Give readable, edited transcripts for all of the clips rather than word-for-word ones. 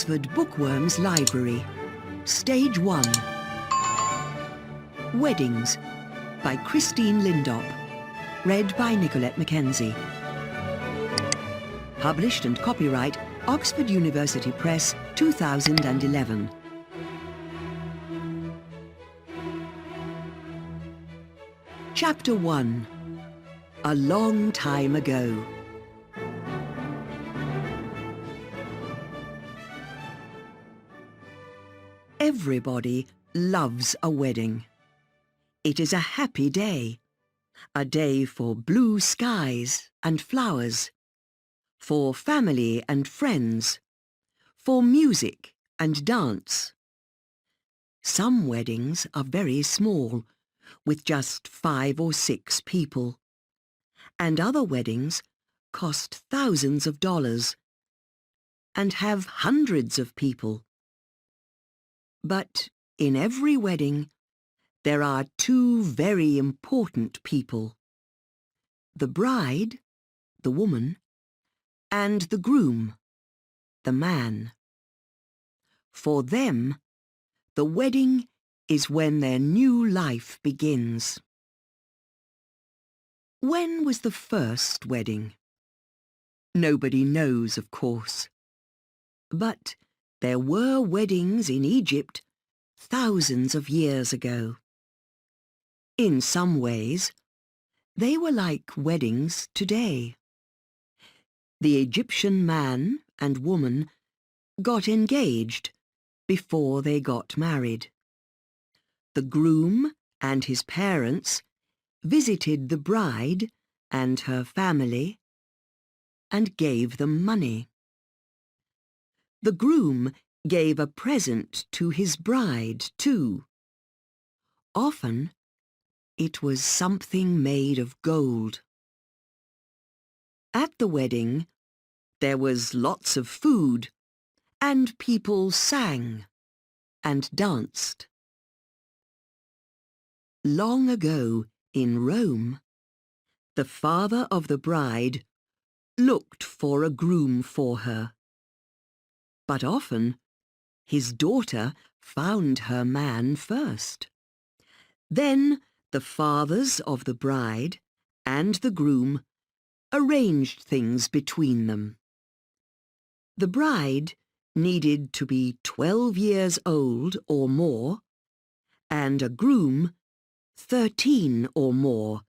Oxford Bookworm's Library. Stage 1. Weddings by Christine Lindop. Read by Nicolette Mackenzie. Published and copyright Oxford University Press, 2011. Chapter 1. A Long Time Ago. Everybody loves a wedding. It is a happy day. A day for blue skies and flowers, for family and friends, for music and dance. Some weddings are very small, with just 5 or 6 people, and other weddings cost thousands of dollars and have hundreds of people. But in every wedding, there are 2 very important people: the bride, the woman, and the groom, the man. For them, the wedding is when their new life begins. When was the first wedding? Nobody knows, of course. But there were weddings in Egypt thousands of years ago. In some ways, they were like weddings today. The Egyptian man and woman got engaged before they got married. The groom and his parents visited the bride and her family and gave them money. The groom gave a present to his bride, too. Often, it was something made of gold. At the wedding, there was lots of food, and people sang and danced. Long ago, in Rome, the father of the bride looked for a groom for her. But often, his daughter found her man first. Then the fathers of the bride and the groom arranged things between them. The bride needed to be 12 years old or more, and a groom 13 or more,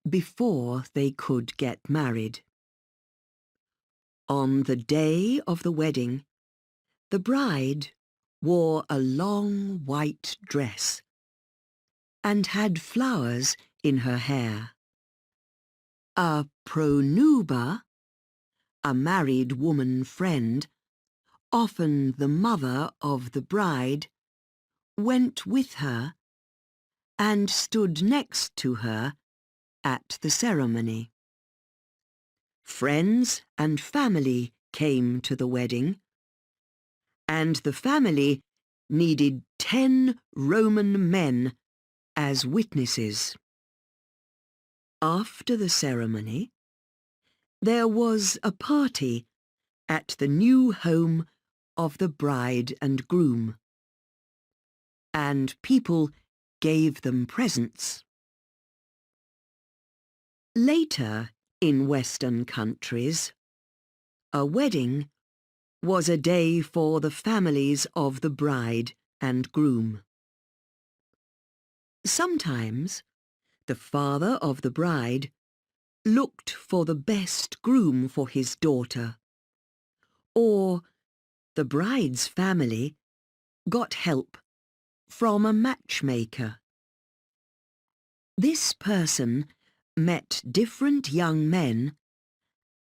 before they could get married. On the day of the wedding, the bride wore a long white dress and had flowers in her hair. A pronuba, a married woman friend, often the mother of the bride, went with her and stood next to her at the ceremony. Friends and family came to the wedding, and the family needed 10 Roman men as witnesses. After the ceremony, there was a party at the new home of the bride and groom, and people gave them presents. Later, in Western countries, a wedding was a day for the families of the bride and groom. Sometimes, the father of the bride looked for the best groom for his daughter, or the bride's family got help from a matchmaker. This person met different young men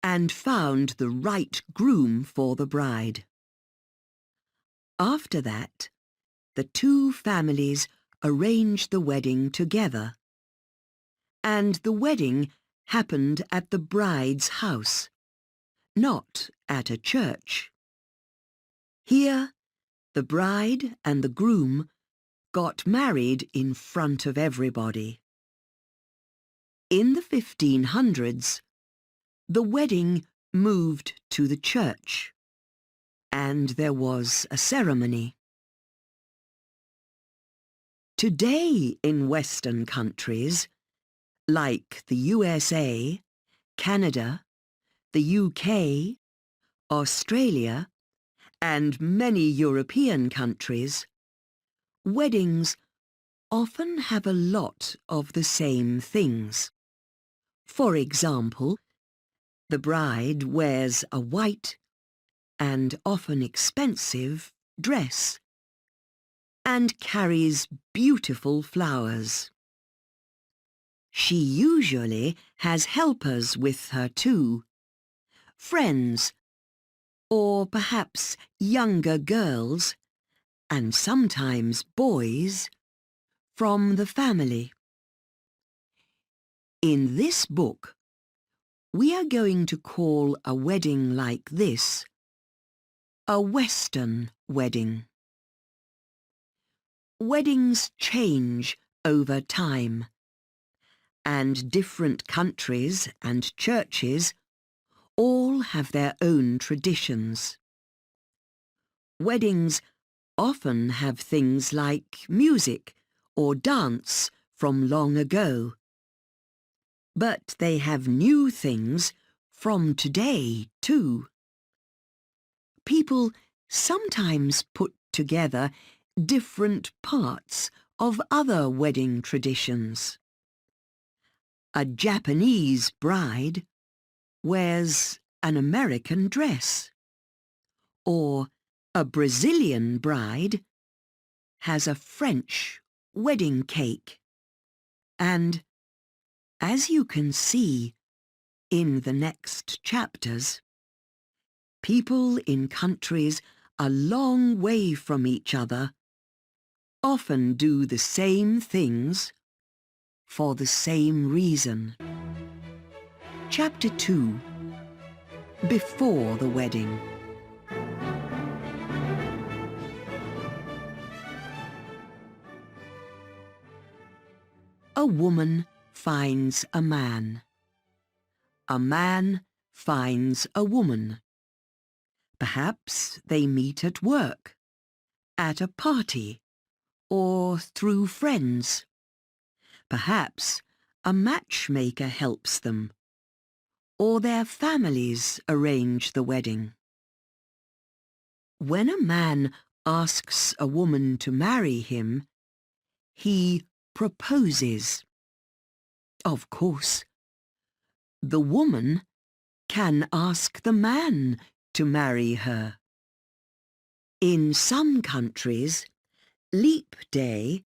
and found the right groom for the bride. After that, the 2 families arranged the wedding together, and the wedding happened at the bride's house, not at a church. Here, the bride and the groom got married in front of everybody. In the 1500s, the wedding moved to the church, and there was a ceremony. Today in Western countries, like the USA, Canada, the UK, Australia, and many European countries, weddings often have a lot of the same things. For example, the bride wears a white and often expensive dress and carries beautiful flowers. She usually has helpers with her too, friends, or perhaps younger girls, and sometimes boys, from the family. In this book, we are going to call a wedding like this a Western wedding. Weddings change over time, and different countries and churches all have their own traditions. Weddings often have things like music or dance from long ago. But they have new things from today too. People sometimes put together different parts of other wedding traditions. A Japanese bride wears an American dress, or a Brazilian bride has a French wedding cake. And, as you can see in the next chapters, people in countries a long way from each other often do the same things for the same reason. Chapter 2. Before the wedding. A woman finds a man. A man finds a woman. Perhaps they meet at work, at a party, or through friends. Perhaps a matchmaker helps them, or their families arrange the wedding. When a man asks a woman to marry him, he proposes. Of course, the woman can ask the man to marry her. In some countries, Leap Day,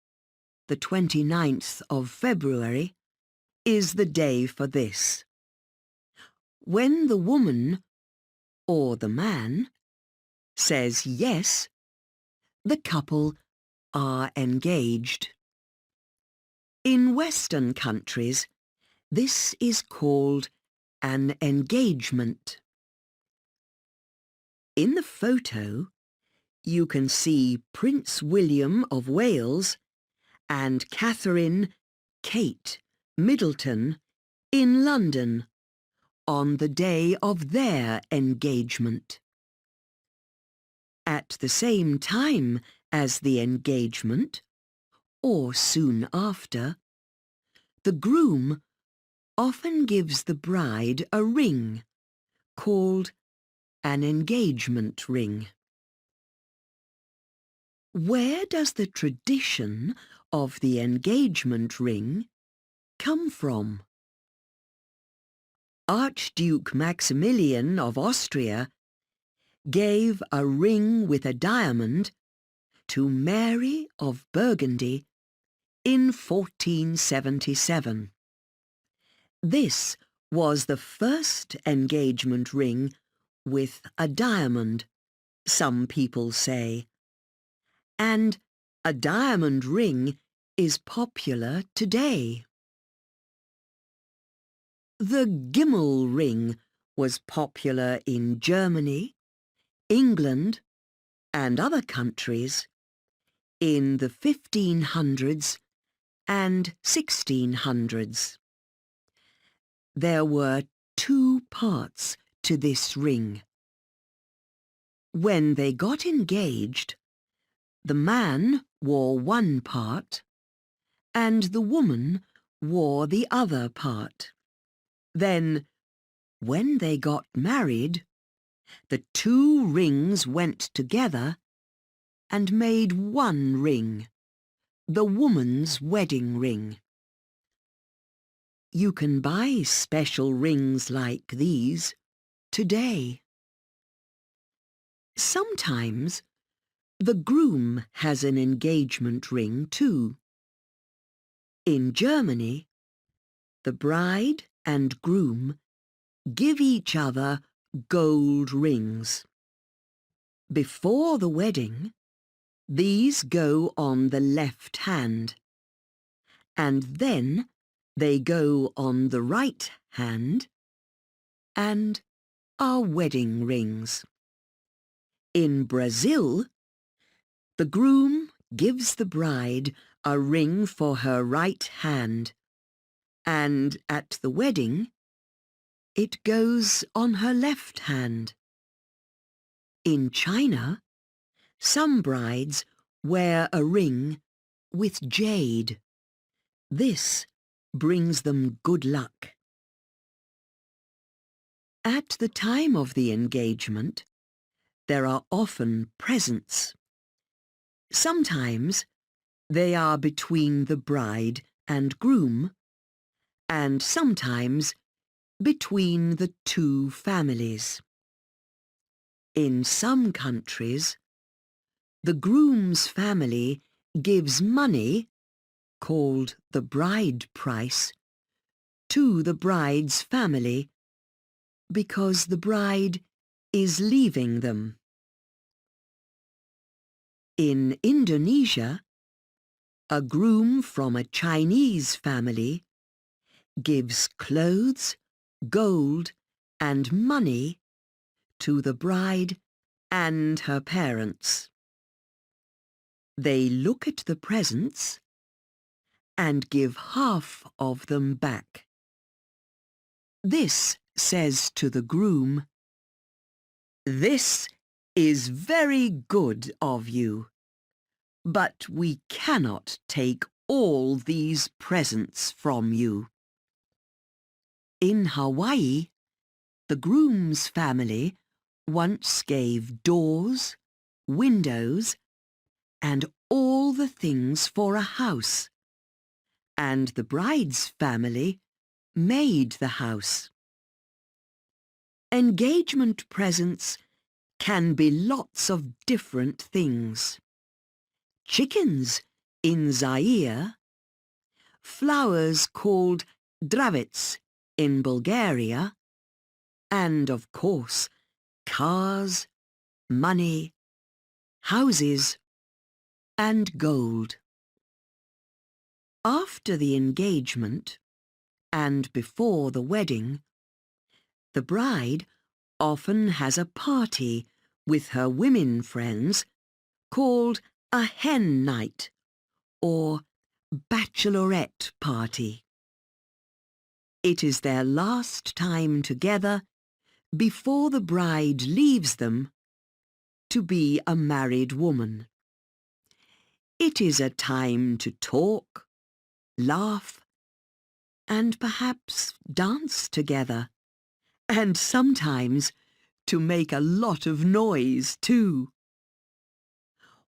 the 29th of February, is the day for this. When the woman, or the man, says yes, the couple are engaged. In Western countries, this is called an engagement. In the photo, you can see Prince William of Wales and Catherine Kate Middleton in London on the day of their engagement. At the same time as the engagement, or soon after, the groom often gives the bride a ring called an engagement ring. Where does the tradition of the engagement ring come from? Archduke Maximilian of Austria gave a ring with a diamond to Mary of Burgundy in 1477. This was the first engagement ring with a diamond, some people say. And a diamond ring is popular today. The Gimmel ring was popular in Germany, England, and other countries in the 1500s and 1600s. There were two parts to this ring. When they got engaged, the man wore one part and the woman wore the other part. Then, when they got married, the two rings went together and made one ring, the woman's wedding ring. You can buy special rings like these today. Sometimes the groom has an engagement ring too. In Germany, the bride and groom give each other gold rings. Before the wedding, these go on the left hand, and then they go on the right hand and are wedding rings. In Brazil, the groom gives the bride a ring for her right hand, and at the wedding, it goes on her left hand. In China, some brides wear a ring with jade. This brings them good luck. At the time of the engagement, there are often presents. Sometimes they are between the bride and groom, and sometimes between the two families. In some countries, the groom's family gives money, called the bride price, to the bride's family because the bride is leaving them. In Indonesia, a groom from a Chinese family gives clothes, gold and money to the bride and her parents. They look at the presents and give half of them back. This says to the groom, "This is very good of you, but we cannot take all these presents from you." In Hawaii, the groom's family once gave doors, windows, and all the things for a house, and the bride's family made the house. Engagement presents can be lots of different things. Chickens in Zaire, flowers called dravets in Bulgaria, and of course, cars, money, houses, and gold. After the engagement, and before the wedding, the bride often has a party with her women friends called a hen night or bachelorette party. It is their last time together before the bride leaves them to be a married woman. It is a time to talk, laugh, and perhaps dance together, and sometimes to make a lot of noise too.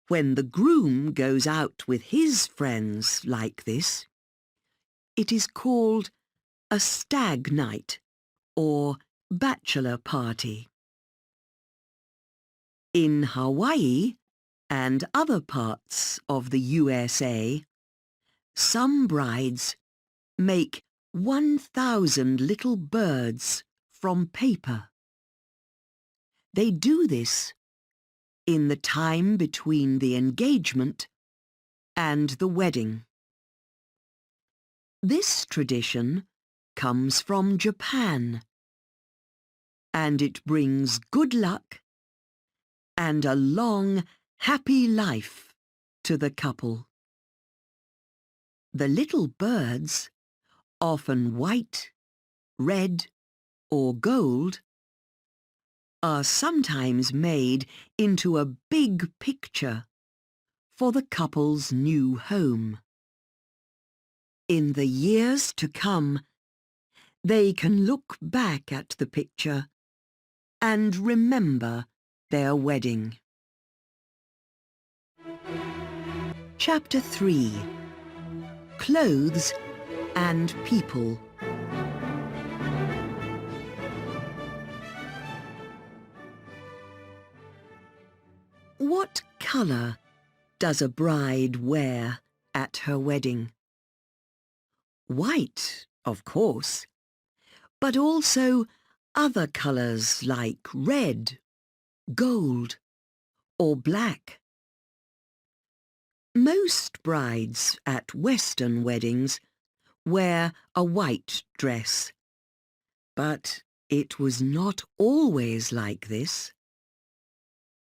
When the groom goes out with his friends like this, it is called a stag night or bachelor party. In Hawaii and other parts of the USA, some brides make 1,000 little birds from paper. They do this in the time between the engagement and the wedding. This tradition comes from Japan, and it brings good luck and a long, happy life to the couple. The little birds, often white, red, or gold, are sometimes made into a big picture for the couple's new home. In the years to come, they can look back at the picture and remember their wedding. Chapter 3. Clothes and People. What colour does a bride wear at her wedding? White, of course, but also other colours like red, gold, or black. Most brides at Western weddings wear a white dress, but it was not always like this.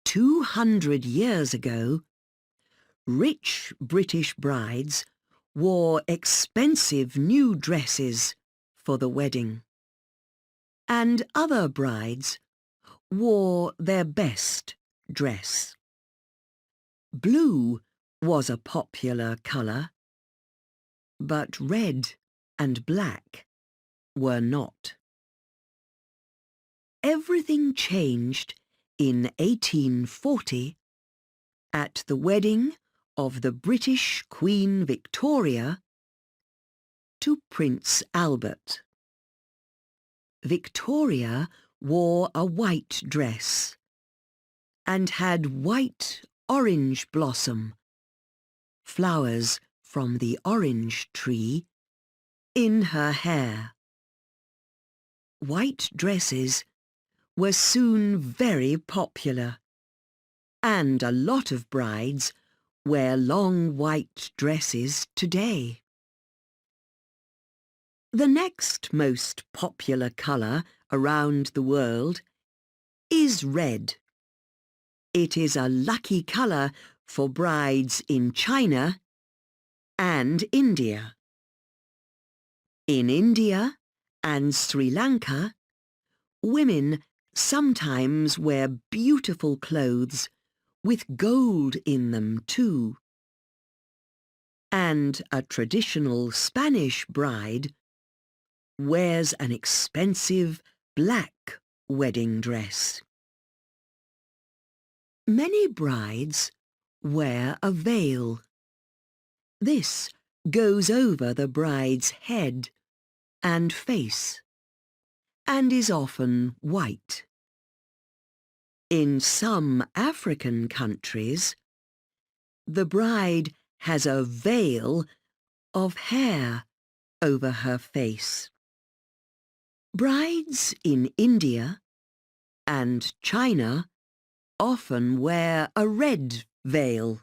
200 years ago, rich British brides wore expensive new dresses for the wedding, and other brides wore their best dress. Blue was a popular colour, but red and black were not. Everything changed in 1840 at the wedding of the British Queen Victoria to Prince Albert. Victoria wore a white dress and had white orange blossom, flowers from the orange tree, in her hair. White dresses were soon very popular, and a lot of brides wear long white dresses today. The next most popular colour around the world is red. It is a lucky colour for brides in China and India. In India and Sri Lanka, women sometimes wear beautiful clothes with gold in them too. And a traditional Spanish bride wears an expensive black wedding dress. Many brides wear a veil. This goes over the bride's head and face and is often white. In some African countries, the bride has a veil of hair over her face. Brides in India and China often wear a red veil.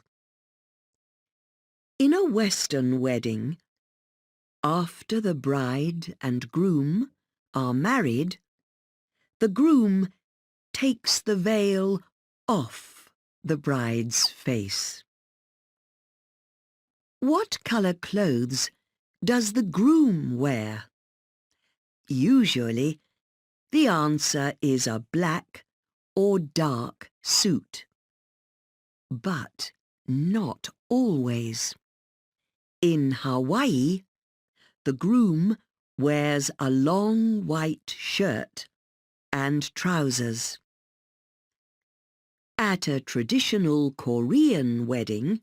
In a Western wedding, after the bride and groom are married, the groom takes the veil off the bride's face. What colour clothes does the groom wear? Usually, the answer is a black or dark suit. But not always. In Hawaii, the groom wears a long white shirt and trousers. At a traditional Korean wedding,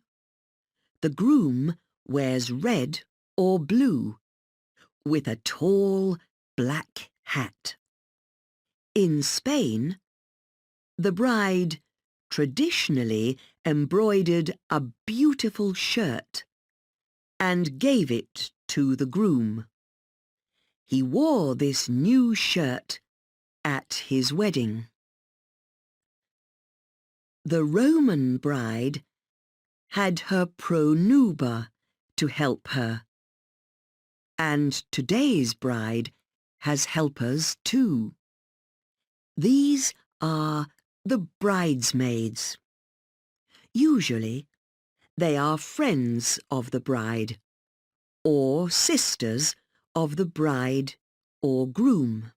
the groom wears red or blue with a tall black hat. In Spain, the bride traditionally embroidered a beautiful shirt and gave it to the groom. He wore this new shirt at his wedding. The Roman bride had her pronuba to help her, and today's bride has helpers too. These are the bridesmaids. Usually, they are friends of the bride or sisters of the bride or groom.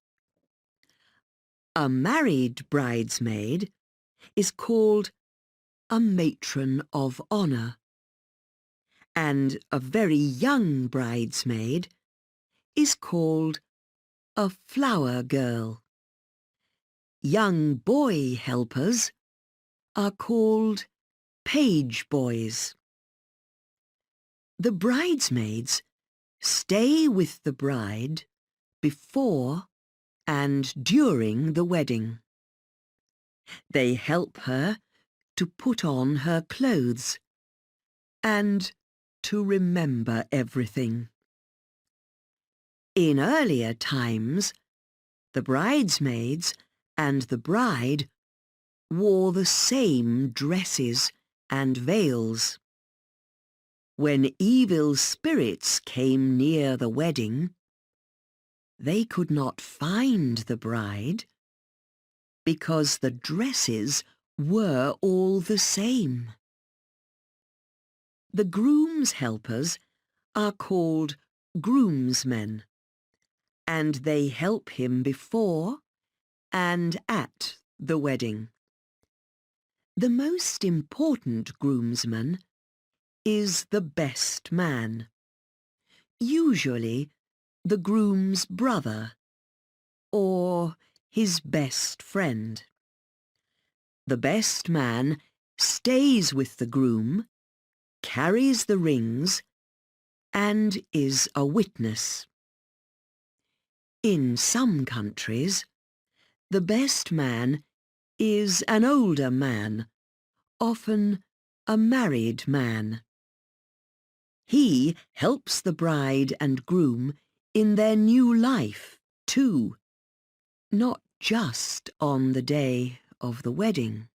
A married bridesmaid is called a matron of honour, and a very young bridesmaid is called a flower girl. Young boy helpers are called page boys. The bridesmaids stay with the bride before and during the wedding. They help her to put on her clothes and to remember everything. In earlier times, the bridesmaids and the bride wore the same dresses and veils. When evil spirits came near the wedding, they could not find the bride because the dresses were all the same. The groom's helpers are called groomsmen, and they help him before and at the wedding. The most important groomsman is the best man, usually the groom's brother or his best friend. The best man stays with the groom, carries the rings, and is a witness. In some countries, the best man is an older man, often a married man. He helps the bride and groom in their new life, too, not just on the day of the wedding.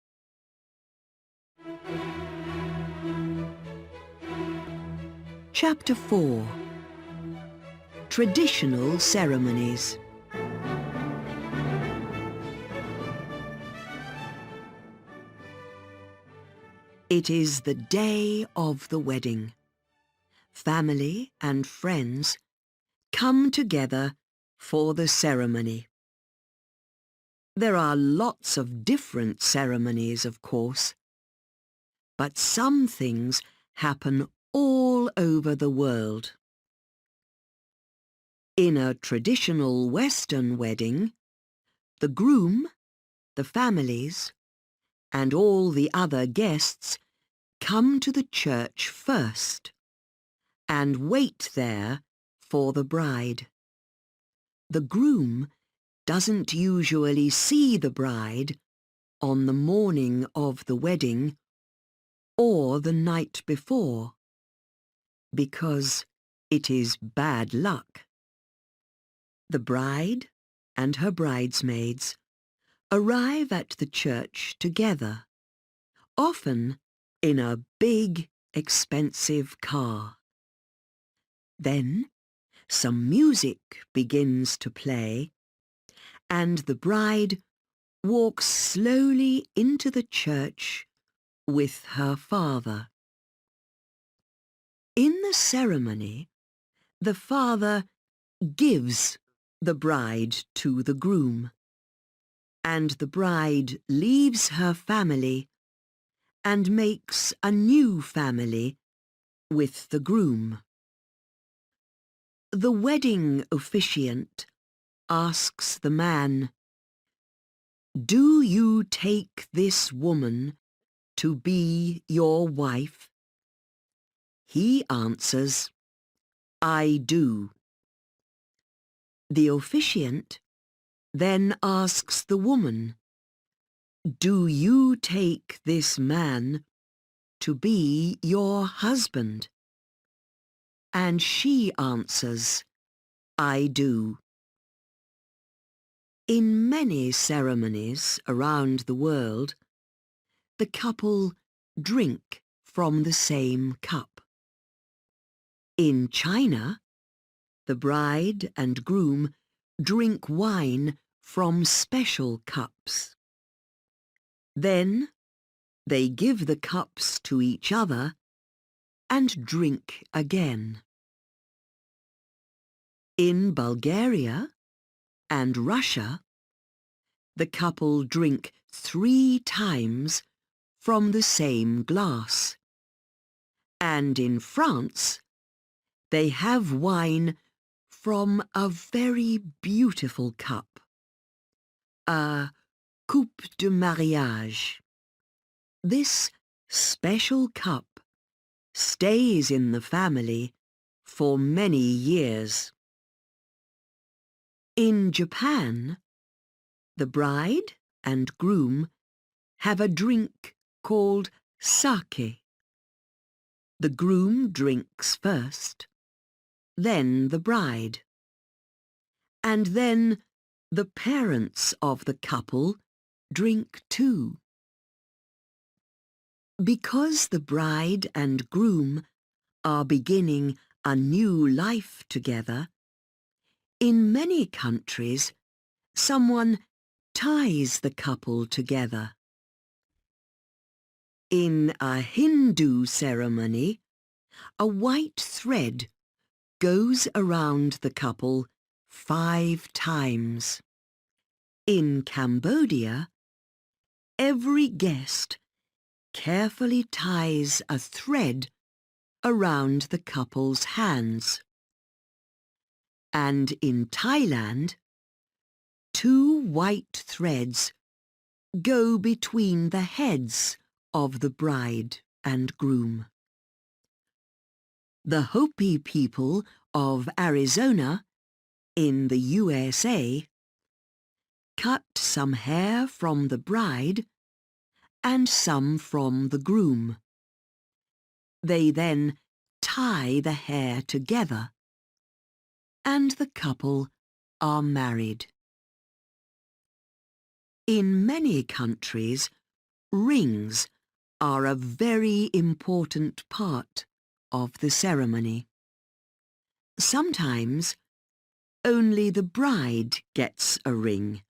Chapter 4. Traditional Ceremonies. It is the day of the wedding. Family and friends come together for the ceremony. There are lots of different ceremonies, of course, but some things happen all over the world. In a traditional Western wedding, the groom, the families, and all the other guests come to the church first and wait there for the bride. The groom doesn't usually see the bride on the morning of the wedding or the night before, because it is bad luck. The bride and her bridesmaids arrive at the church together, often in a big, expensive car. Then some music begins to play, and the bride walks slowly into the church with her father. In the ceremony, the father gives the bride to the groom, and the bride leaves her family and makes a new family with the groom. The wedding officiant asks the man, "Do you take this woman to be your wife?" He answers, "I do." The officiant then asks the woman, "Do you take this man to be your husband?" And she answers, "I do." In many ceremonies around the world, the couple drink from the same cup. In China, the bride and groom drink wine from special cups. Then they give the cups to each other and drink again. In Bulgaria and Russia, the couple drink 3 times from the same glass. And in France, they have wine from a very beautiful cup, a coupe de mariage. This special cup stays in the family for many years. In Japan, the bride and groom have a drink called sake. The groom drinks first, then the bride, and then the parents of the couple drink too. Because the bride and groom are beginning a new life together, in many countries, someone ties the couple together. In a Hindu ceremony, a white thread goes around the couple 5 times. In Cambodia, every guest carefully ties a thread around the couple's hands. And in Thailand, 2 white threads go between the heads of the bride and groom. The Hopi people of Arizona, in the USA, cut some hair from the bride and some from the groom. They then tie the hair together, and the couple are married. In many countries, rings are a very important part of the ceremony. Sometimes only the bride gets a ring,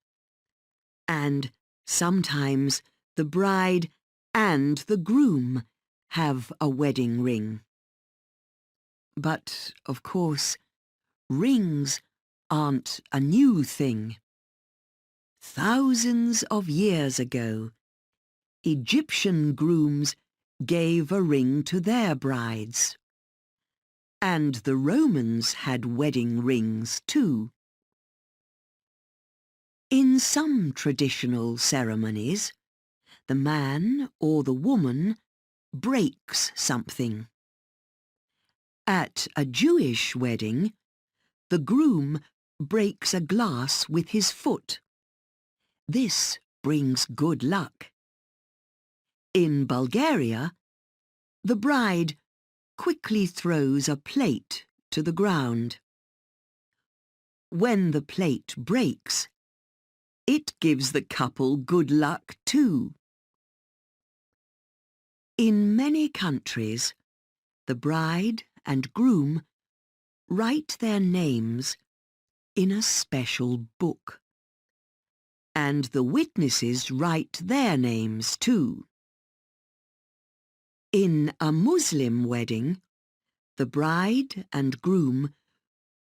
and sometimes the bride and the groom have a wedding ring. But, of course, rings aren't a new thing. Thousands of years ago, Egyptian grooms gave a ring to their brides. And the Romans had wedding rings too. In some traditional ceremonies, the man or the woman breaks something. At a Jewish wedding, the groom breaks a glass with his foot. This brings good luck. In Bulgaria, the bride quickly throws a plate to the ground. When the plate breaks, it gives the couple good luck too. In many countries, the bride and groom write their names in a special book. And the witnesses write their names too. In a Muslim wedding, the bride and groom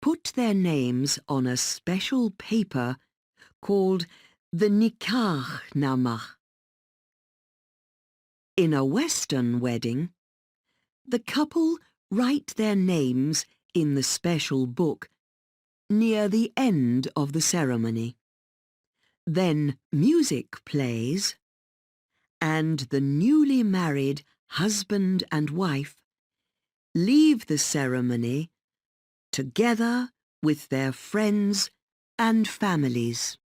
put their names on a special paper called the nikah namah. In a Western wedding, the couple write their names in the special book near the end of the ceremony. Then music plays, and the newly married husband and wife leave the ceremony together with their friends and families.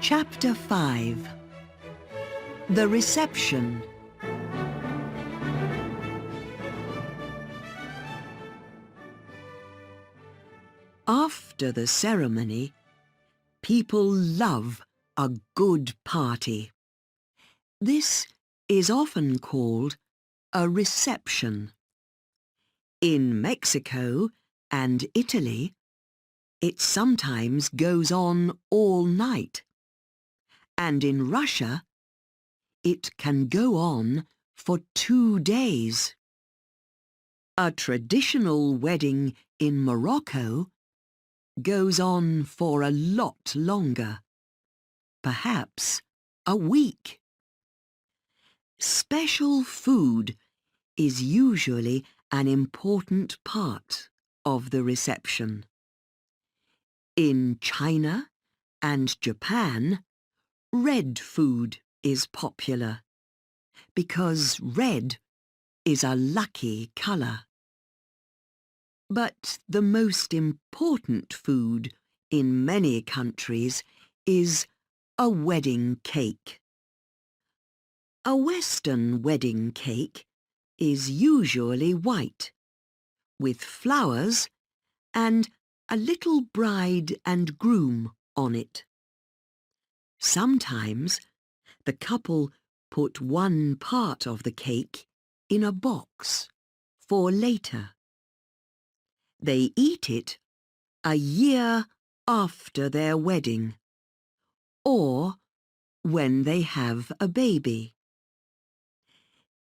Chapter 5. The Reception. After the ceremony, people love a good party. This is often called a reception. In Mexico and Italy, it sometimes goes on all night. And in Russia, it can go on for 2 days. A traditional wedding in Morocco goes on for a lot longer, perhaps a week. Special food is usually an important part of the reception. In China and Japan, red food is popular because red is a lucky colour. But the most important food in many countries is a wedding cake. A Western wedding cake is usually white, with flowers and a little bride and groom on it. Sometimes the couple put one part of the cake in a box for later. They eat it a year after their wedding, or when they have a baby.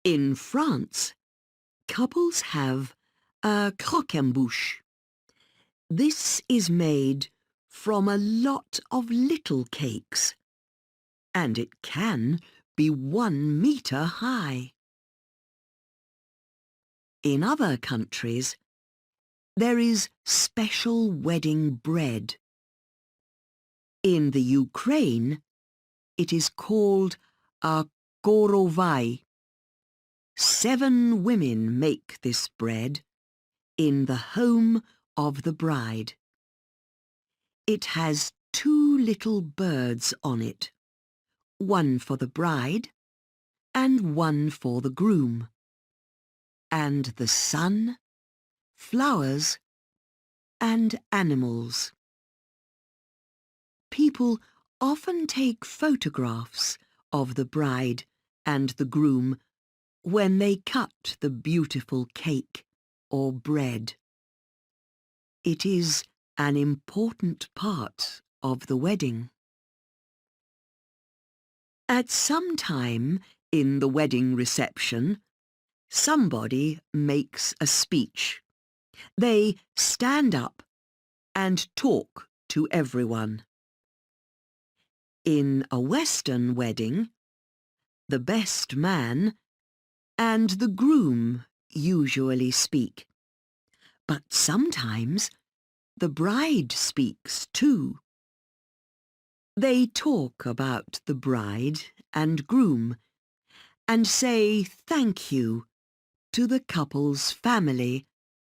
In France, couples have a croquembouche. This is made from a lot of little cakes, and it can be 1 metre high. In other countries, there is special wedding bread. In the Ukraine, it is called a korovai. 7 women make this bread in the home of the bride. It has 2 little birds on it, one for the bride and one for the groom, and the sun, flowers and animals. People often take photographs of the bride and the groom when they cut the beautiful cake or bread. It is an important part of the wedding. At some time in the wedding reception, somebody makes a speech. They stand up and talk to everyone. In a Western wedding, the best man and the groom usually speak, but sometimes the bride speaks too. They talk about the bride and groom and say thank you to the couple's family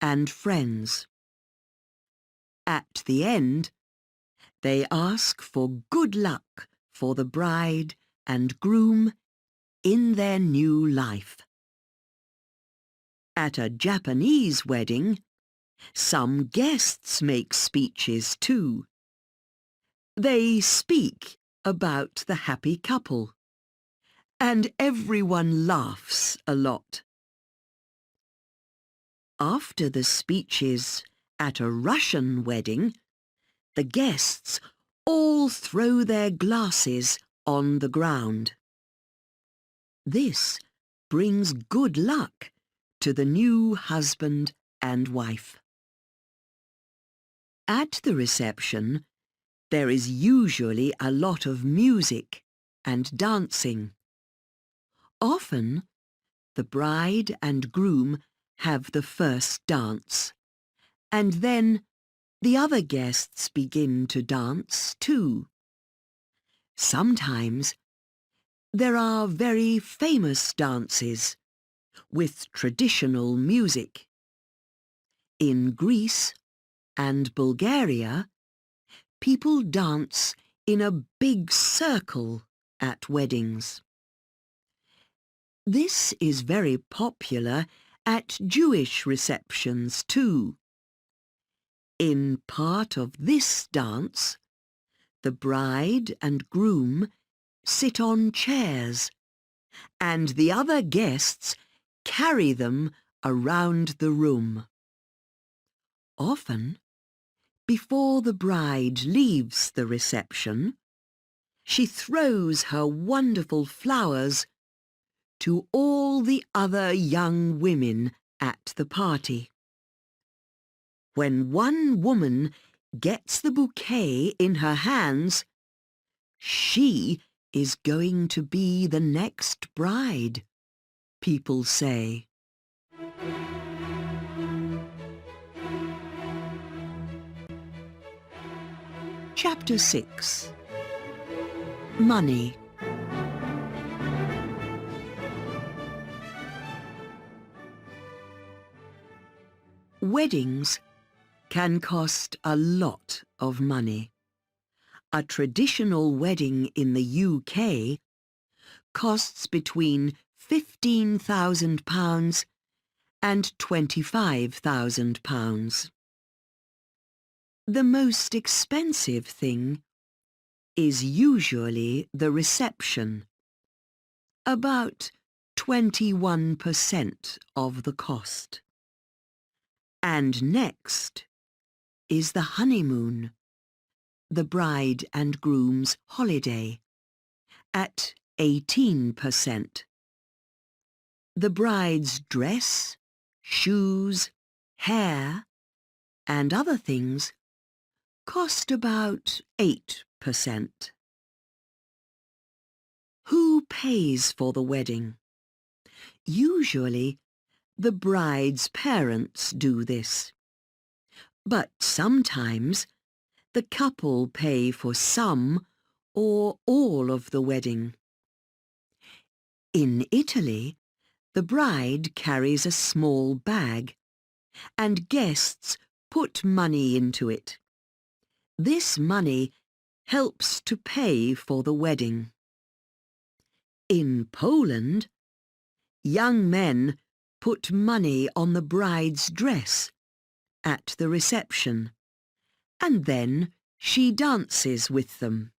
and friends. At the end, they ask for good luck for the bride and groom in their new life. At a Japanese wedding, some guests make speeches too. They speak about the happy couple, and everyone laughs a lot. After the speeches at a Russian wedding, the guests all throw their glasses on the ground. This brings good luck to the new husband and wife. At the reception, there is usually a lot of music and dancing. Often, the bride and groom have the first dance, and then the other guests begin to dance too. Sometimes, there are very famous dances with traditional music. In Greece and Bulgaria, people dance in a big circle at weddings. This is very popular at Jewish receptions too. In part of this dance, the bride and groom sit on chairs, and the other guests carry them around the room. Often, before the bride leaves the reception, she throws her wonderful flowers to all the other young women at the party. When one woman gets the bouquet in her hands, she is going to be the next bride, people say. Chapter 6. Money. Weddings can cost a lot of money. A traditional wedding in the UK costs between £15,000 and £25,000. The most expensive thing is usually the reception, about 21% of the cost. And next is the honeymoon, the bride and groom's holiday, at 18%. The bride's dress, shoes, hair, and other things cost about 8%. Who pays for the wedding? Usually, the bride's parents do this. But sometimes, the couple pay for some or all of the wedding. In Italy, the bride carries a small bag, and guests put money into it. This money helps to pay for the wedding. In Poland, young men put money on the bride's dress at the reception, and then she dances with them.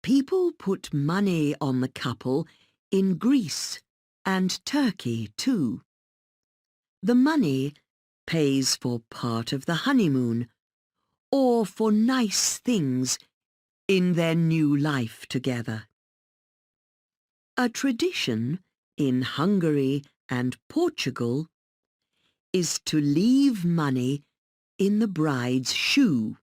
People put money on the couple in Greece and Turkey too. The money pays for part of the honeymoon or for nice things in their new life together. A tradition in Hungary and Portugal is to leave money in the bride's shoe.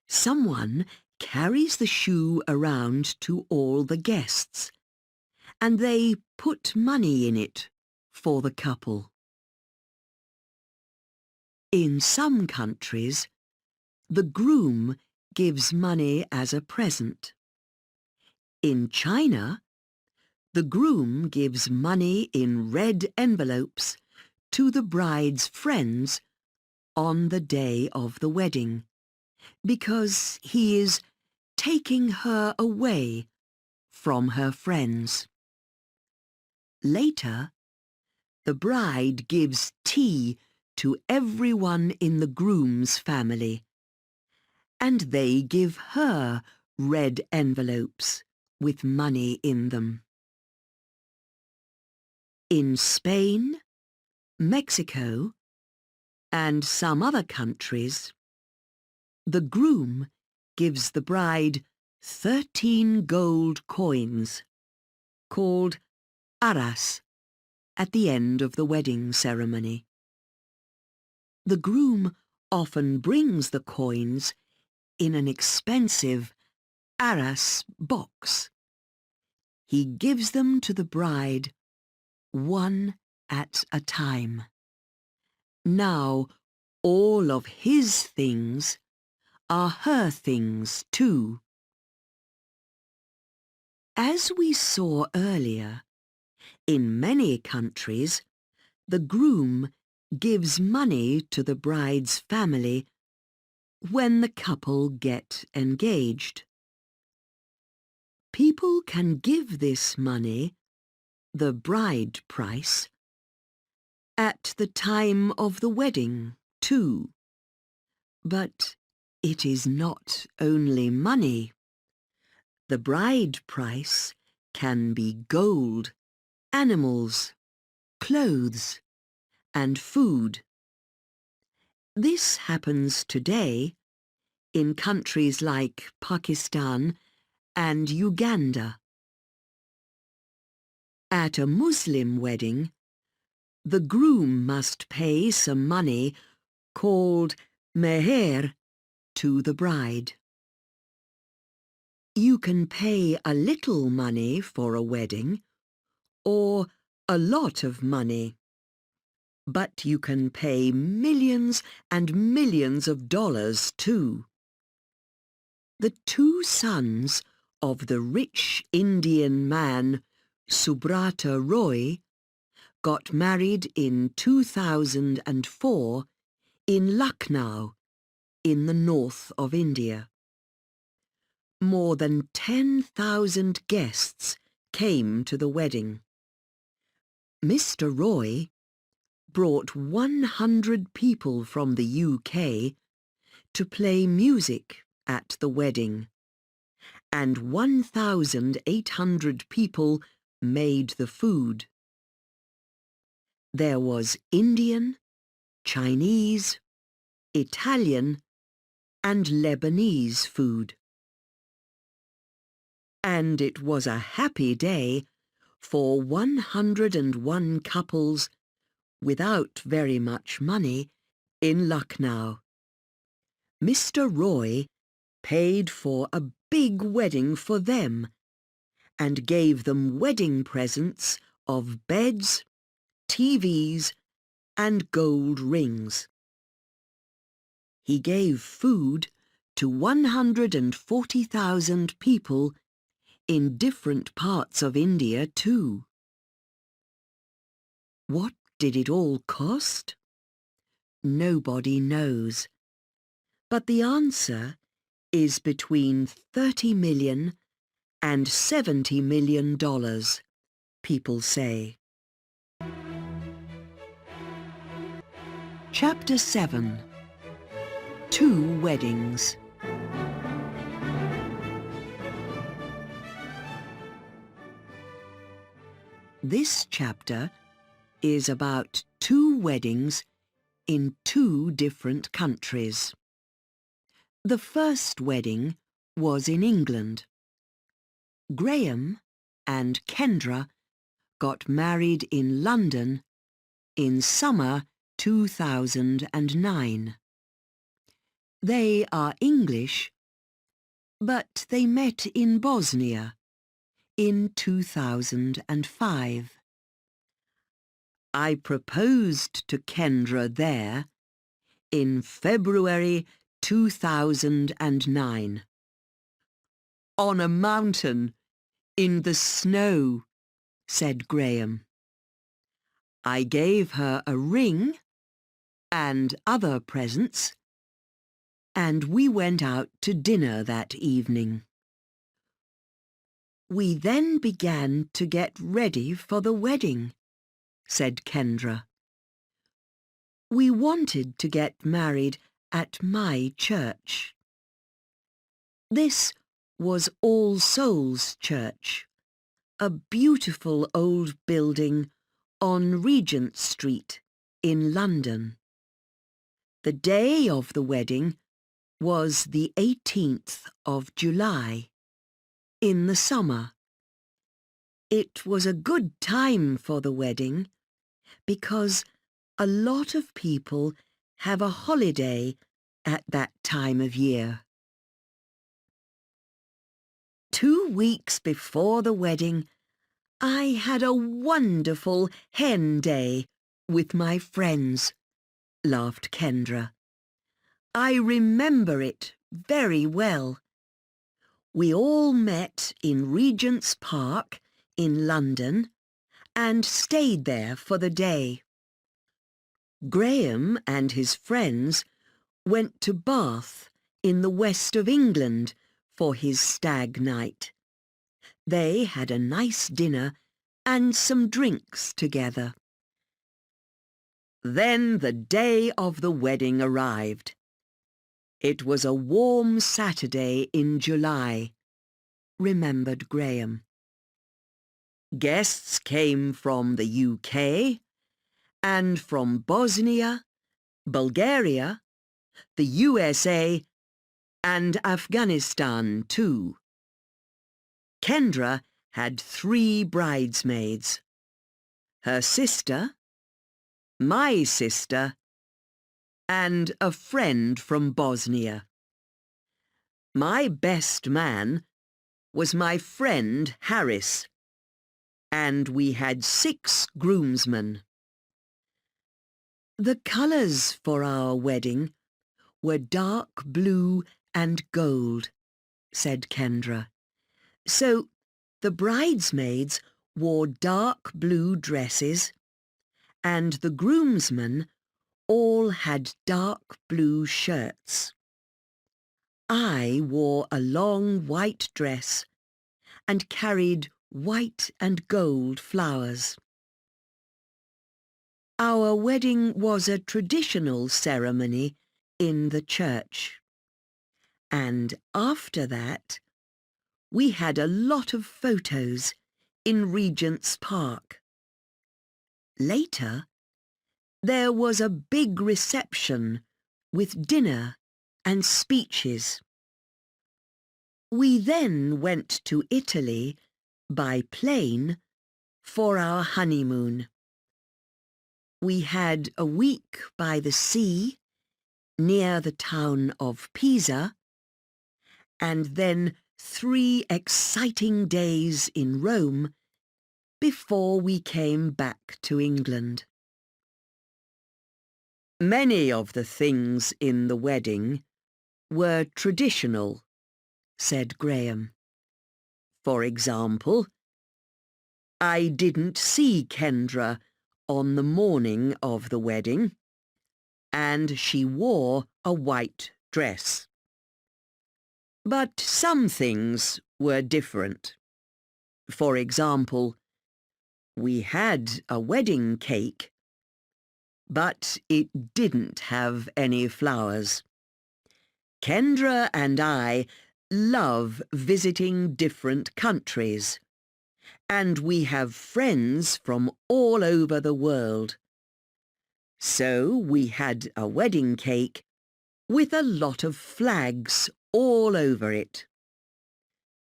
Someone carries the shoe around to all the guests, and they put money in it for the couple. In some countries, the groom gives money as a present. In China, the groom gives money in red envelopes to the bride's friends on the day of the wedding, because he is taking her away from her friends. Later, the bride gives tea to everyone in the groom's family, and they give her red envelopes with money in them. In Spain, Mexico, and some other countries, the groom gives the bride 13 gold coins, called arras, at the end of the wedding ceremony. The groom often brings the coins in an expensive arras box. He gives them to the bride, one at a time. Now, all of his things are her things too. As we saw earlier, in many countries, the groom gives money to the bride's family when the couple get engaged. People can give this money, the bride price, at the time of the wedding too. But it is not only money. The bride price can be gold, animals, clothes, and food. This happens today in countries like Pakistan and Uganda. At a Muslim wedding, the groom must pay some money called meher, to the bride. You can pay a little money for a wedding, or a lot of money. But you can pay millions and millions of dollars too. The two sons of the rich Indian man Subrata Roy got married in 2004 in Lucknow, in the north of India. More than 10,000 guests came to the wedding. Mr. Roy brought 100 people from the UK to play music at the wedding, and 1,800 people made the food. There was Indian, Chinese, Italian, and Lebanese food. And it was a happy day for 101 couples without very much money in Lucknow. Mr. Roy paid for a big wedding for them and gave them wedding presents of beds, TVs, and gold rings. He gave food to 140,000 people in different parts of India too. What did it all cost? Nobody knows. But the answer is between $30 million and $70 million, people say. Chapter 7. 2 Weddings. This chapter is about 2 weddings in 2 different countries. The first wedding was in England. Graham and Kendra got married in London in summer 2009. They are English, but they met in Bosnia in 2005. I proposed to Kendra there in February 2009. On a mountain, in the snow, said Graham. I gave her a ring and other presents, and we went out to dinner that evening. We then began to get ready for the wedding, said Kendra. We wanted to get married at my church. This was All Souls Church, a beautiful old building on Regent Street in London. The day of the wedding was the 18th of July, in the summer. It was a good time for the wedding because a lot of people have a holiday at that time of year. 2 weeks before the wedding, I had a wonderful hen day with my friends, laughed Kendra. I remember it very well. We all met in Regent's Park in London and stayed there for the day. Graham and his friends went to Bath in the west of England for his stag night. They had a nice dinner and some drinks together. Then the day of the wedding arrived. It was a warm Saturday in July, remembered Graham. Guests came from the UK and from Bosnia, Bulgaria, the USA, and Afghanistan too. Kendra had 3 bridesmaids. Her sister, my sister, and a friend from Bosnia. My best man was my friend Harris, and we had 6 groomsmen. The colours for our wedding were dark blue and gold, said Kendra. So the bridesmaids wore dark blue dresses, and the groomsmen all had dark blue shirts. I wore a long white dress and carried white and gold flowers. Our wedding was a traditional ceremony in the church. And after that, we had a lot of photos in Regent's Park. Later, there was a big reception with dinner and speeches. We then went to Italy by plane for our honeymoon. We had a week by the sea near the town of Pisa, and then 3 exciting days in Rome before we came back to England. Many of the things in the wedding were traditional, said Graham. For example, I didn't see Kendra on the morning of the wedding, and she wore a white dress. But some things were different. For example, we had a wedding cake, but it didn't have any flowers. Kendra and I love visiting different countries, and we have friends from all over the world. So we had a wedding cake with a lot of flags all over it.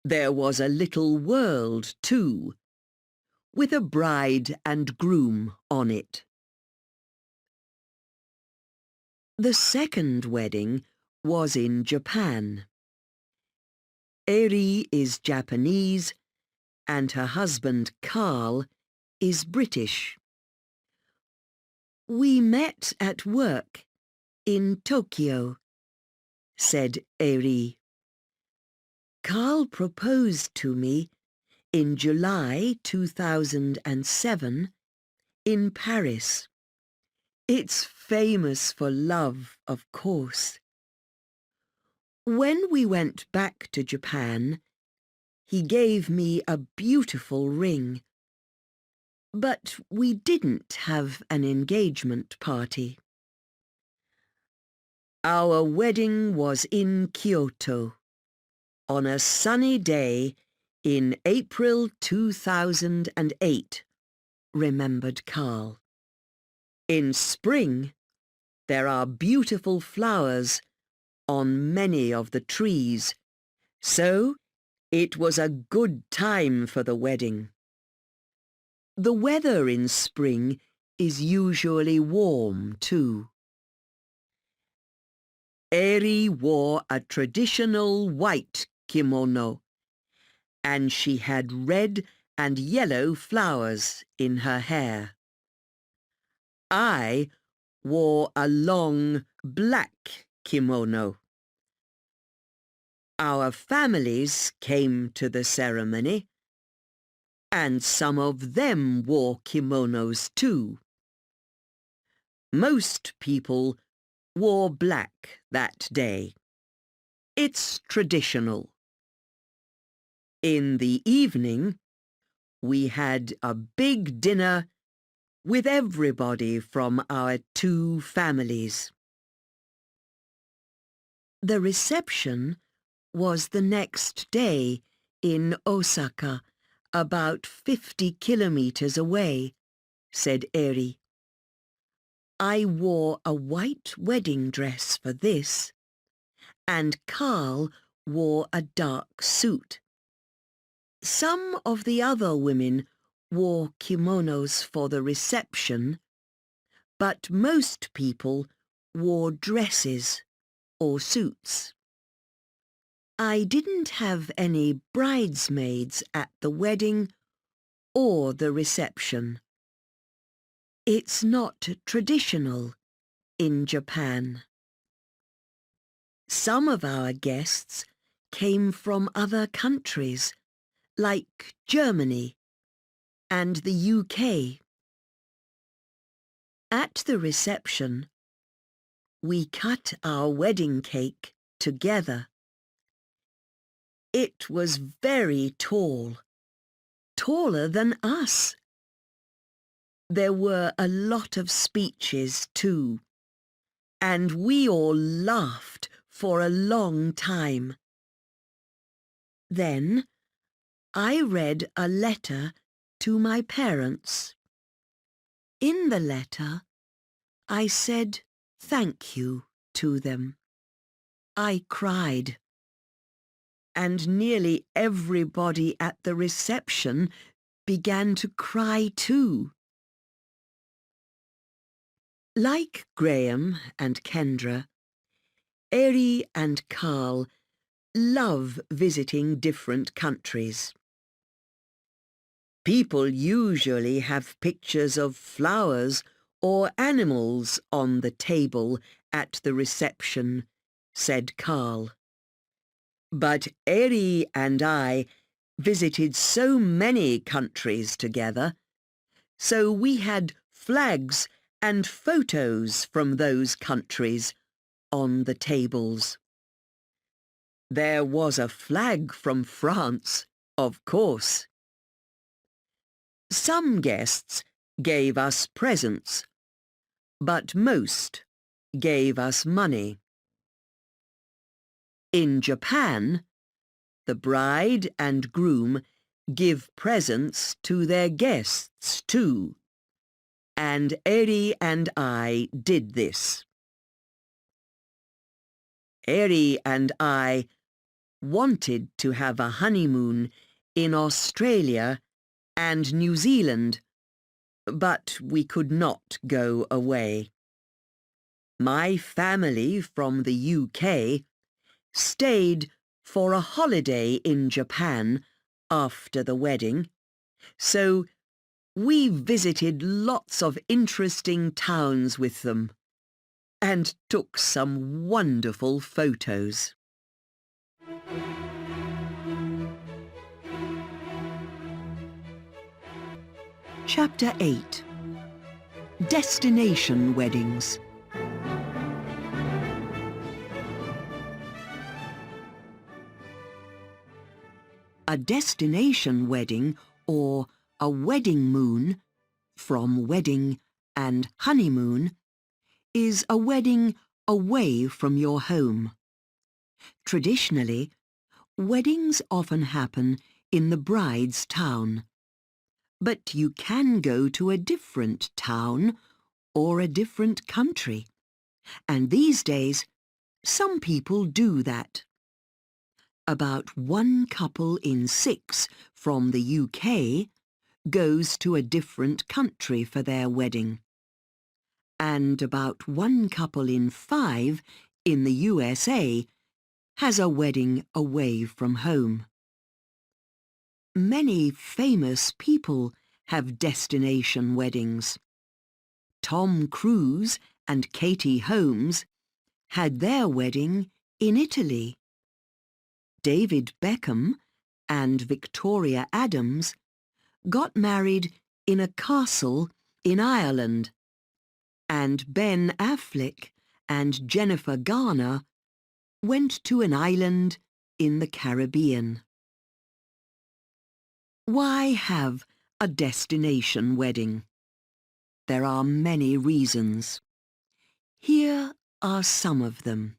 There was a little world too, with a bride and groom on it. The second wedding was in Japan. Eri is Japanese and her husband Carl is British. We met at work in Tokyo, said Eri. Carl proposed to me in July 2007 in Paris. It's famous for love, of course. When we went back to Japan, he gave me a beautiful ring. But we didn't have an engagement party. Our wedding was in Kyoto on a sunny day in April 2008, remembered Carl. In spring, there are beautiful flowers on many of the trees, so it was a good time for the wedding. The weather in spring is usually warm too. Eri wore a traditional white kimono, and she had red and yellow flowers in her hair. I wore a long black kimono. Our families came to the ceremony, and some of them wore kimonos too. Most people wore black that day. It's traditional. In the evening, we had a big dinner with everybody from our 2 families. The reception was the next day in Osaka, about 50 kilometers away, said Eri. I wore a white wedding dress for this, and Carl wore a dark suit. Some of the other women wore kimonos for the reception, but most people wore dresses or suits. I didn't have any bridesmaids at the wedding or the reception. It's not traditional in Japan. Some of our guests came from other countries, like Germany and the UK. At the reception, we cut our wedding cake together. It was very tall, taller than us. There were a lot of speeches too, and we all laughed for a long time. Then I read a letter to my parents. In the letter, I said thank you to them. I cried, and nearly everybody at the reception began to cry too. Like Graham and Kendra, Eri and Carl love visiting different countries. People usually have pictures of flowers or animals on the table at the reception, said Carl. But Eri and I visited so many countries together, so we had flags and photos from those countries on the tables. There was a flag from France, of course. Some guests gave us presents, but most gave us money. In Japan, the bride and groom give presents to their guests too, and Eri and I did this. Eri and I wanted to have a honeymoon in Australia and New Zealand, but we could not go away. My family from the UK stayed for a holiday in Japan after the wedding, so we visited lots of interesting towns with them and took some wonderful photos. Chapter 8. Destination Weddings. A destination wedding, or a wedding moon, from wedding and honeymoon, is a wedding away from your home. Traditionally, weddings often happen in the bride's town, but you can go to a different town or a different country, and these days, some people do that. About 1 couple in 6 from the UK goes to a different country for their wedding, and about 1 couple in 5 in the USA has a wedding away from home. Many famous people have destination weddings. Tom Cruise and Katie Holmes had their wedding in Italy. David Beckham and Victoria Adams got married in a castle in Ireland, and Ben Affleck and Jennifer Garner went to an island in the Caribbean. Why have a destination wedding? There are many reasons. Here are some of them.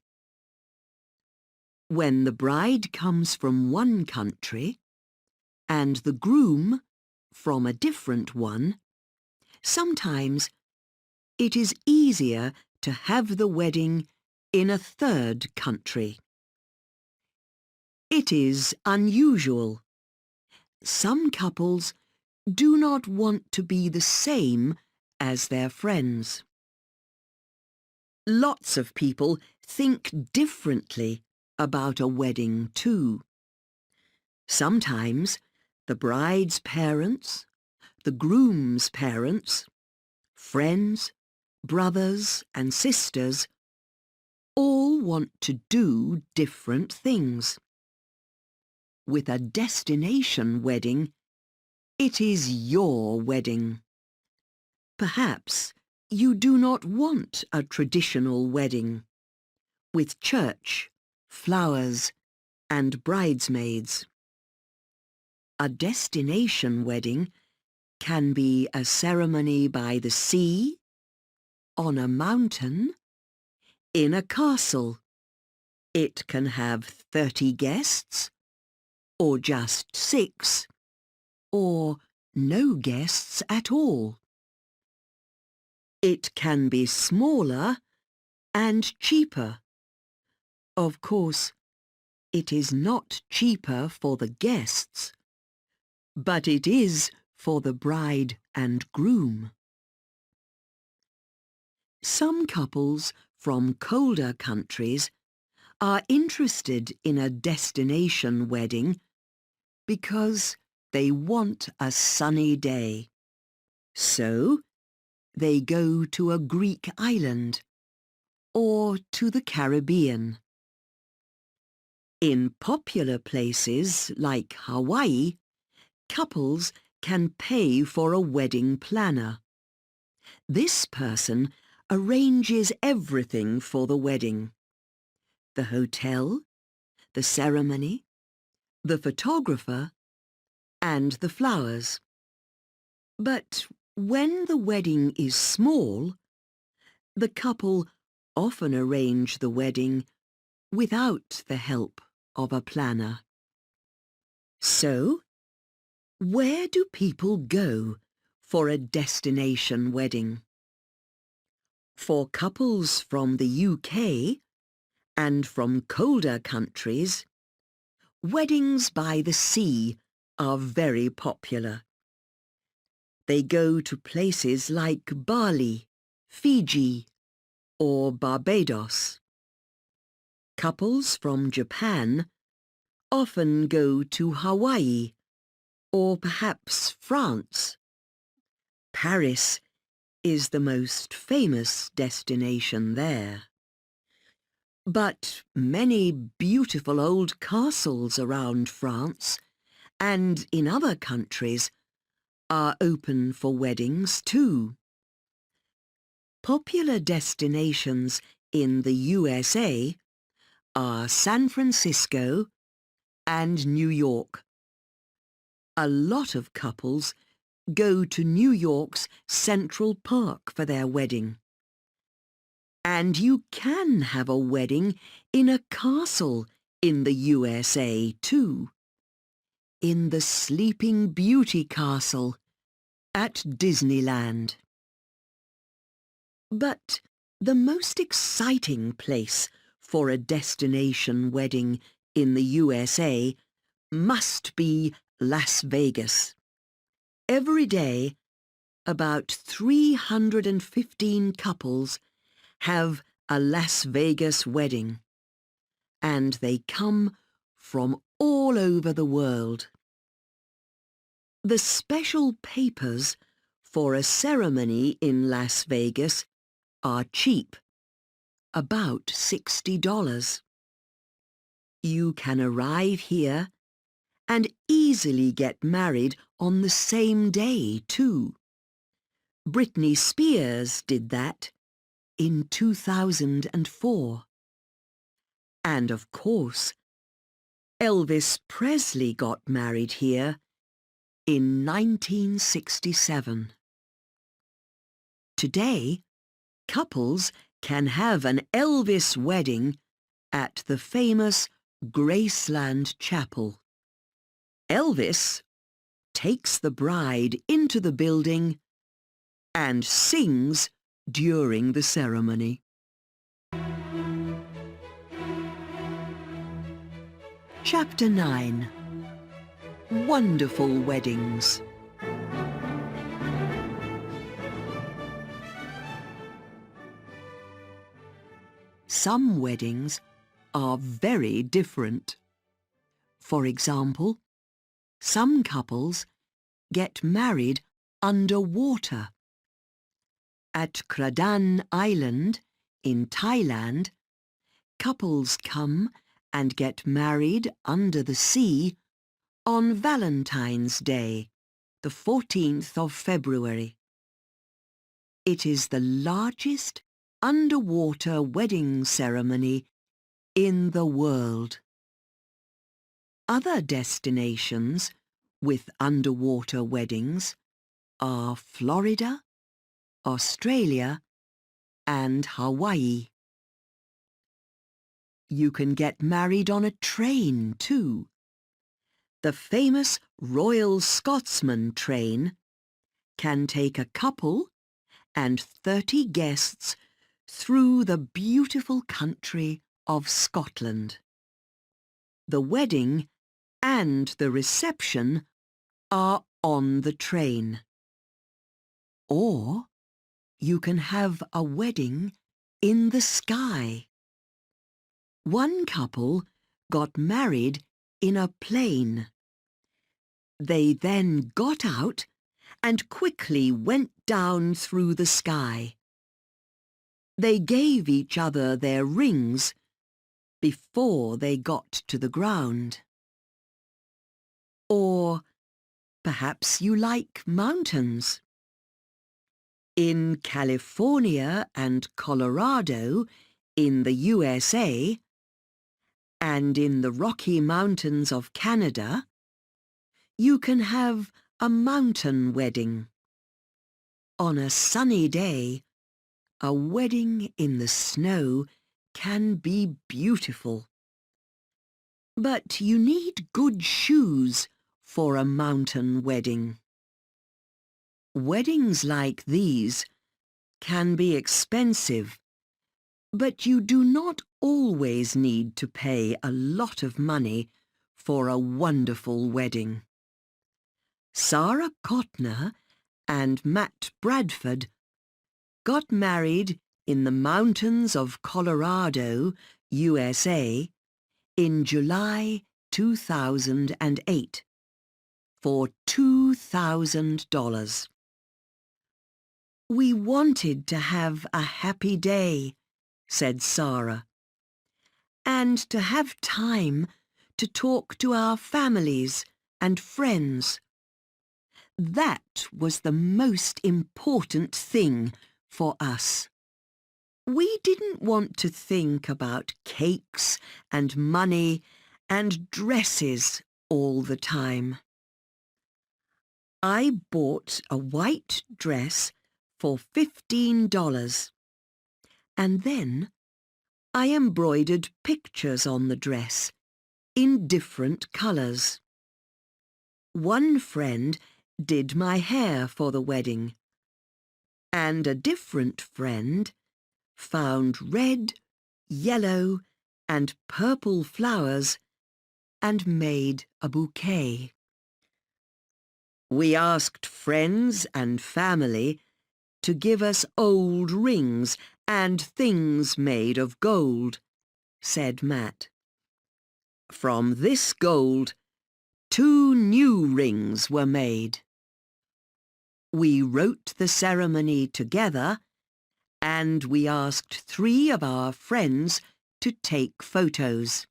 When the bride comes from one country and the groom from a different one, sometimes it is easier to have the wedding in a third country. It is unusual. Some couples do not want to be the same as their friends. Lots of people think differently about a wedding too. Sometimes the bride's parents, the groom's parents, friends, brothers and sisters all want to do different things. With a destination wedding, it is your wedding. Perhaps you do not want a traditional wedding with church, flowers and bridesmaids. A destination wedding can be a ceremony by the sea, on a mountain, in a castle. It can have 30 guests, or just 6, or no guests at all. It can be smaller and cheaper. Of course, it is not cheaper for the guests, but it is for the bride and groom. Some couples from colder countries are interested in a destination wedding because they want a sunny day. So, they go to a Greek island or to the Caribbean. In popular places like Hawaii, couples can pay for a wedding planner. This person arranges everything for the wedding: the hotel, the ceremony, the photographer, and the flowers. But when the wedding is small, the couple often arrange the wedding without the help of a planner. So, where do people go for a destination wedding? For couples from the UK and from colder countries, weddings by the sea are very popular. They go to places like Bali, Fiji, or Barbados. Couples from Japan often go to Hawaii, or perhaps France. Paris is the most famous destination there. But many beautiful old castles around France and in other countries are open for weddings too. Popular destinations in the USA are San Francisco and New York. A lot of couples go to New York's Central Park for their wedding. And you can have a wedding in a castle in the USA too. In the Sleeping Beauty Castle at Disneyland. But the most exciting place for a destination wedding in the USA must be Las Vegas. Every day, about 315 couples have a Las Vegas wedding, and they come from all over the world. The special papers for a ceremony in Las Vegas are cheap, about $60. You can arrive here and easily get married on the same day too. Britney Spears did that in 2004. And of course, Elvis Presley got married here in 1967. Today, couples can have an Elvis wedding at the famous Graceland Chapel. Elvis takes the bride into the building and sings during the ceremony. Chapter 9. Wonderful Weddings. some weddings are very different. For example, some couples get married underwater. At Kradan Island in Thailand, couples come and get married under the sea on Valentine's Day, the 14th of February. It is the largest underwater wedding ceremony in the world. Other destinations with underwater weddings are Florida, Australia, and Hawaii. You can get married on a train too. The famous Royal Scotsman train can take a couple and 30 guests through the beautiful country of Scotland. The wedding and the reception are on the train. Or you can have a wedding in the sky. One couple got married in a plane. They then got out and quickly went down through the sky. They gave each other their rings before they got to the ground. Or perhaps you like mountains. In California and Colorado in the USA, and in the Rocky Mountains of Canada, you can have a mountain wedding. On a sunny day, a wedding in the snow can be beautiful. But you need good shoes for a mountain wedding. Weddings like these can be expensive, but you do not always need to pay a lot of money for a wonderful wedding. Sarah Cotner and Matt Bradford got married in the mountains of Colorado, USA, in July 2008 for $2,000. "We wanted to have a happy day," said Sarah, "and to have time to talk to our families and friends. That was the most important thing for us. We didn't want to think about cakes and money and dresses all the time." I bought a white dress for $15, and then I embroidered pictures on the dress in different colours. One friend did my hair for the wedding, and a different friend found red, yellow, and purple flowers and made a bouquet. We asked friends and family to give us old rings and things made of gold, said Matt. From this gold, 2 new rings were made. We wrote the ceremony together, and we asked 3 of our friends to take photos.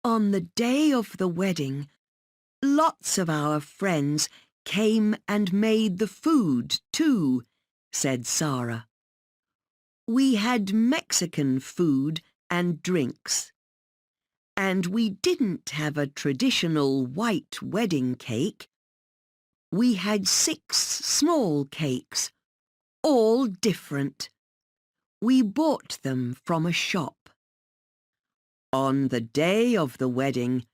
On the day of the wedding, lots of our friends came and made the food too, said Sarah. We had Mexican food and drinks. And we didn't have a traditional white wedding cake. We had 6 small cakes, all different. We bought them from a shop. On the day of the wedding,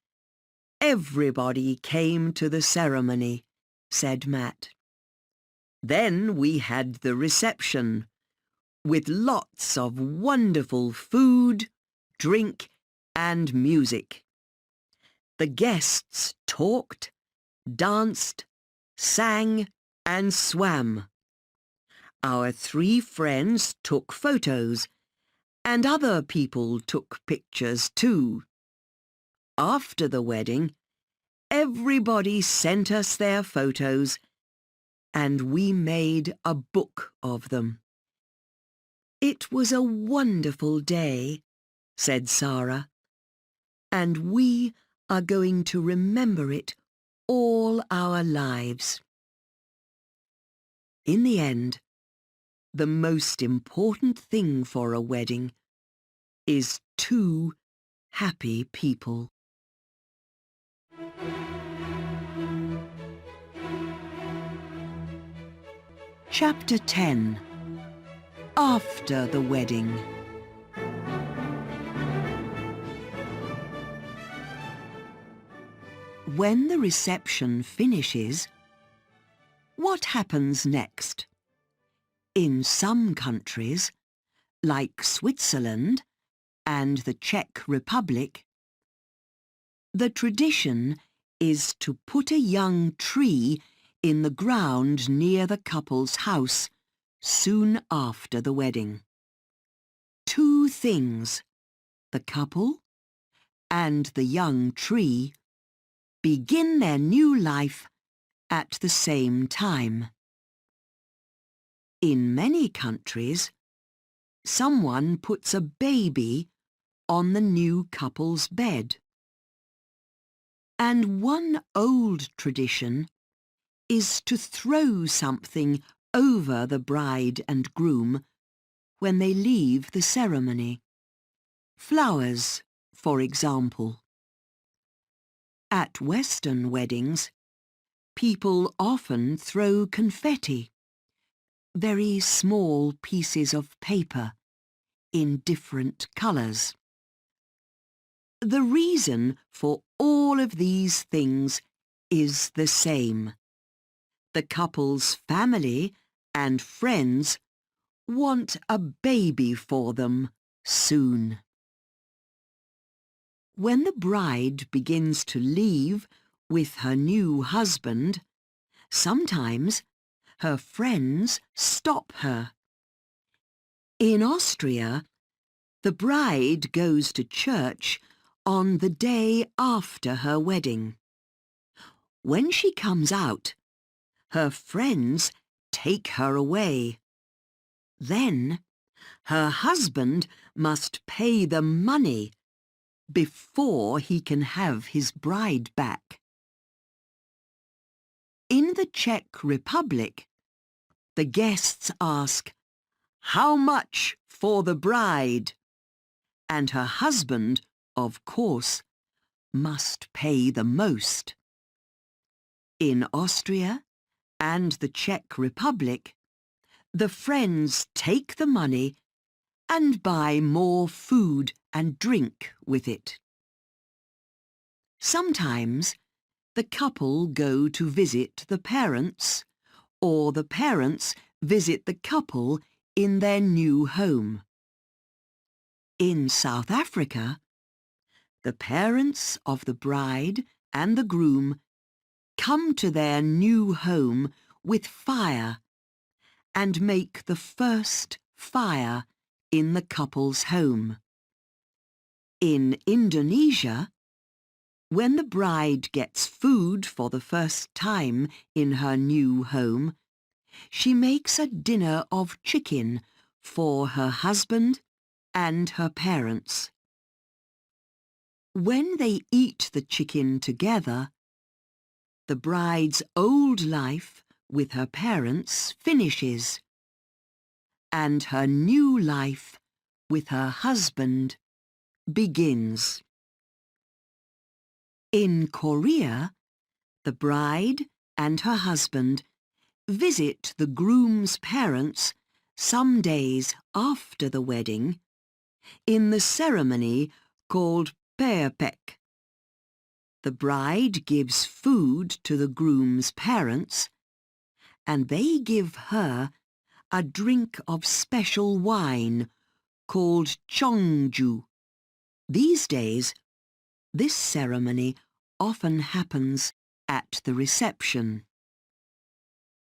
everybody came to the ceremony, said Matt. Then we had the reception, with lots of wonderful food, drink, and music. The guests talked, danced, sang, and swam. Our 3 friends took photos, And other people took pictures too. After the wedding, everybody sent us their photos, and we made a book of them. It was a wonderful day, said Sarah, and we are going to remember it all our lives. In the end, the most important thing for a wedding is two happy people. Chapter 10. After the Wedding. When the reception finishes, what happens next? In some countries, like Switzerland and the Czech Republic, the tradition is to put a young tree in the ground near the couple's house soon after the wedding. Two things, the couple and the young tree, begin their new life at the same time. In many countries, someone puts a baby on the new couple's bed. And one old tradition is to throw something over the bride and groom when they leave the ceremony. Flowers, for example. At Western weddings, people often throw confetti, very small pieces of paper in different colours. The reason for all of these things is the same. The couple's family and friends want a baby for them soon. When the bride begins to leave with her new husband, sometimes her friends stop her. In Austria, the bride goes to church on the day after her wedding. When she comes out, her friends take her away. Then, her husband must pay the money before he can have his bride back. In the Czech Republic, the guests ask, "How much for the bride?" And her husband, of course, must pay the most. In Austria and the Czech Republic, the friends take the money and buy more food and drink with it. Sometimes the couple go to visit the parents, or the parents visit the couple in their new home. In South Africa, the parents of the bride and the groom come to their new home with fire and make the first fire in the couple's home. In Indonesia, when the bride gets food for the first time in her new home, she makes a dinner of chicken for her husband and her parents. When they eat the chicken together, the bride's old life with her parents finishes, and her new life with her husband begins. In Korea, the bride and her husband visit the groom's parents some days after the wedding in the ceremony called peepek. The bride gives food to the groom's parents, and they give her a drink of special wine called cheongju. These days, this ceremony often happens at the reception.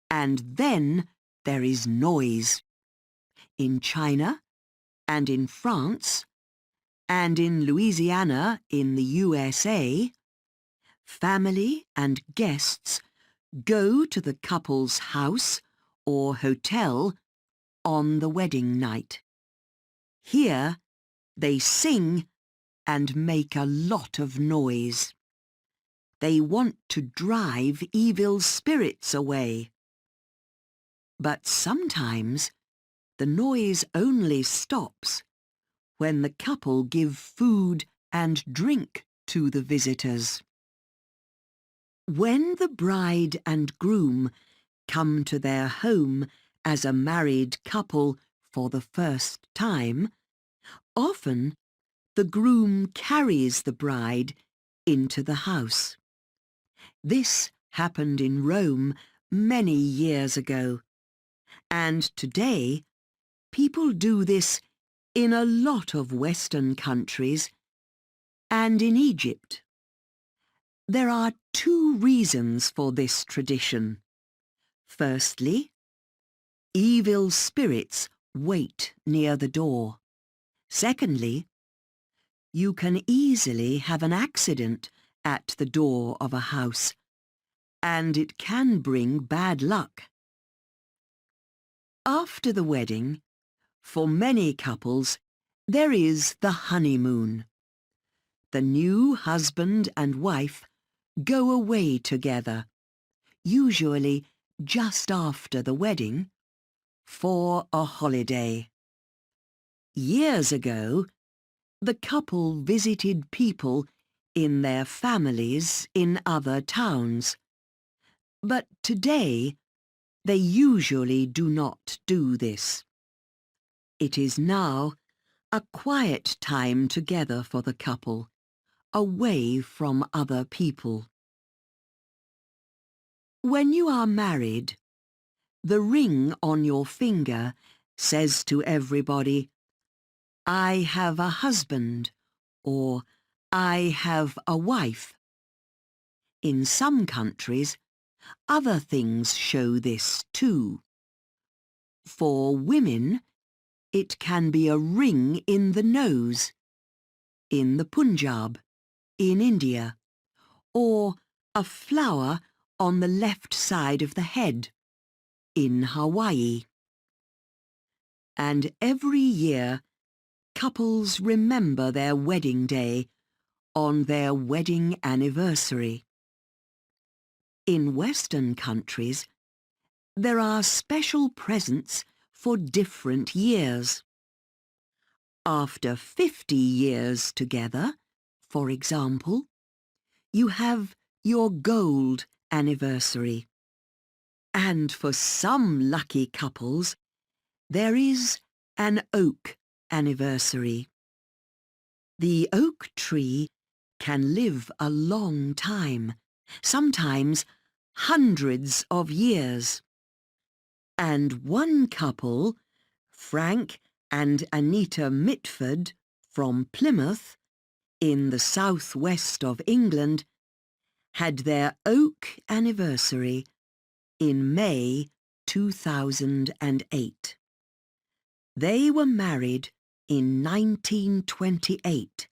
And then there is noise. In China, and in France, and in Louisiana in the USA, family and guests go to the couple's house or hotel on the wedding night. Here, they sing and make a lot of noise. They want to drive evil spirits away. But sometimes the noise only stops when the couple give food and drink to the visitors. When the bride and groom come to their home as a married couple for the first time, often the groom carries the bride into the house. This happened in Rome many years ago, and today people do this in a lot of Western countries and in Egypt. There are two reasons for this tradition. Firstly, evil spirits wait near the door. Secondly, you can easily have an accident at the door of a house, and it can bring bad luck. After the wedding, for many couples, there is the honeymoon. The new husband and wife go away together, usually just after the wedding, for a holiday. Years ago, the couple visited people in their families in other towns. But today, they usually do not do this. It is now a quiet time together for the couple, away from other people. When you are married, the ring on your finger says to everybody, "I have a husband," or "I have a wife." In some countries, other things show this too. For women, it can be a ring in the nose, in the Punjab, in India, or a flower on the left side of the head, in Hawaii. And every year, couples remember their wedding day on their wedding anniversary. In Western countries, there are special presents for different years. After 50 years together, for example, you have your gold anniversary. And for some lucky couples, there is an oak anniversary. The oak tree can live a long time, sometimes hundreds of years. And one couple, Frank and Anita Mitford from Plymouth, in the southwest of England, had their oak anniversary in May 2008. They were married in 1928,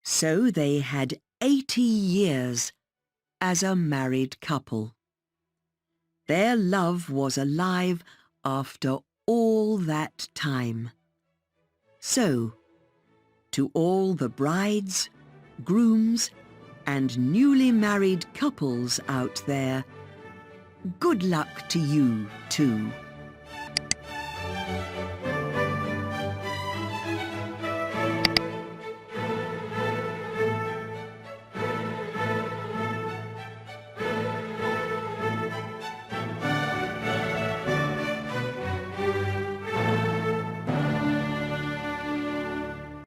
so they had 80 years as a married couple. Their love was alive after all that time. So, to all the brides, grooms, and newly married couples out there, good luck to you too.